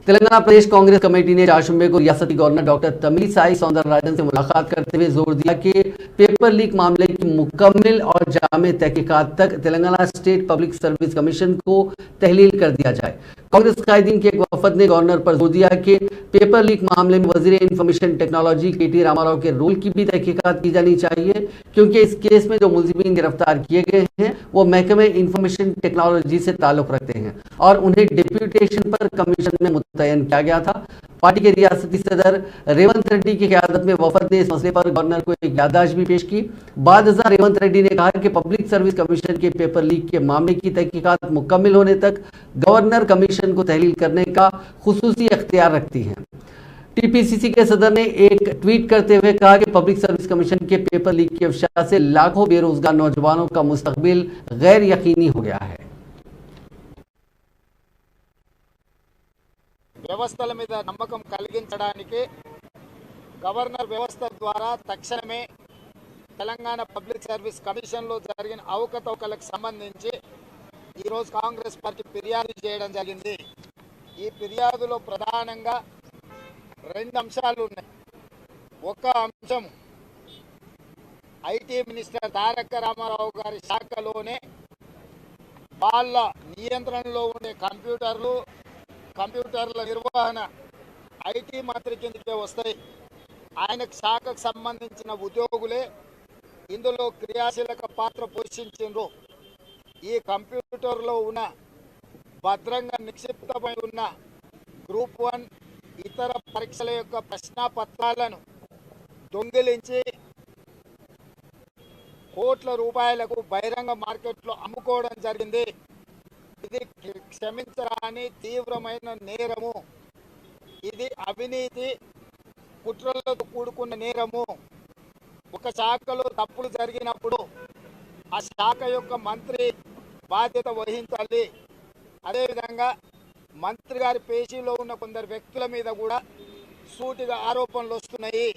तेलंगाना प्रदेश Congress committee ने 4 जुम्मे को रियासती गवर्नर डॉक्टर तमिलिसाई सौंदरराजन से मुलाकात करते हुए जोर दिया कि पेपर लीक मामले की मुकम्मल और जामे तहकीकात तक Telangana state public service commission को तहलील कर दिया जाए। कांग्रेस कायदीन के एक वफद ने गवर्नर पर जोर दिया कि पेपर लीक मामले में वजीर इंफॉर्मेशन टेक्नोलॉजी के.टी. रामाराव के रोल की भी तहकीकात की जानी चाहिए, क्योंकि इस केस में जो मुलजिमीन गिरफ्तार किए गए हैं वो महकमे इंफॉर्मेशन टेक्नोलॉजी से ताल्लुक रखते हैं और उन्हें डिप्यूटेशन पर कमीशन में मुतयन किया गया था। पार्टी के रियासती सदर रेवंत रेड्डी की क़यादत में वफद ने इस मसले पर गवर्नर को एक याददाश्त भी पेश की। बाद रेवंत रेड्डी ने कहा कि पब्लिक सर्विस कमीशन के पेपर लीक के मामले की तहकीकात मुकम्मल होने तक गवर्नर कमीशन को तहलील करने का खुसूसी इख्तियार रखती है। टीपीसीसी के सदर ने एक ट्वीट करते हुए कहा कि पब्लिक सर्विस कमीशन के पेपर लीक की अफशा से लाखों बेरोजगार नौजवानों का मुस्तकबिल गैर यकीनी हो गया है। వ్యవస్థల మీద నమ్మకం కలిగించడానికి గవర్నర్ వ్యవస్థ ద్వారా తక్షణమే తెలంగాణ పబ్లిక్ సర్వీస్ కమిషన్లో జరిగిన అవకతవకలకు సంబంధించి ఈరోజు కాంగ్రెస్ పార్టీ ఫిర్యాదు చేయడం జరిగింది। ఈ ఫిర్యాదులో ప్రధానంగా 2 అంశాలు ఉన్నాయి। ఒక అంశం ఐటీ మినిస్టర్ తారక రామారావు గారి శాఖలోనే వాళ్ళ నియంత్రణలో ఉండే కంప్యూటర్ల నిర్వహణ ఐటీ మంత్రి కిందకే వస్తాయి। ఆయనకు శాఖకు సంబంధించిన ఉద్యోగులే ఇందులో క్రియాశీలక పాత్ర పోషించారు। ఈ కంప్యూటర్లో ఉన్న భద్రంగా నిక్షిప్తమై ఉన్న గ్రూప్ 1 ఇతర పరీక్షల యొక్క ప్రశ్నాపత్రాలను దొంగిలించి కోట్ల రూపాయలకు బహిరంగ మార్కెట్లో అమ్ముకోవడం జరిగింది। ఇది క్షమించరాని తీవ్రమైన నేరము। ఇది అవినీతి కుట్రలతో కూడుకున్న నేరము। ఒక శాఖలో తప్పులు జరిగినప్పుడు ఆ శాఖ యొక్క మంత్రి బాధ్యత వహించాలి। అదేవిధంగా మంత్రి గారి పేషీలో ఉన్న కొందరు వ్యక్తుల మీద కూడా సూటిగా ఆరోపణలు వస్తున్నాయి।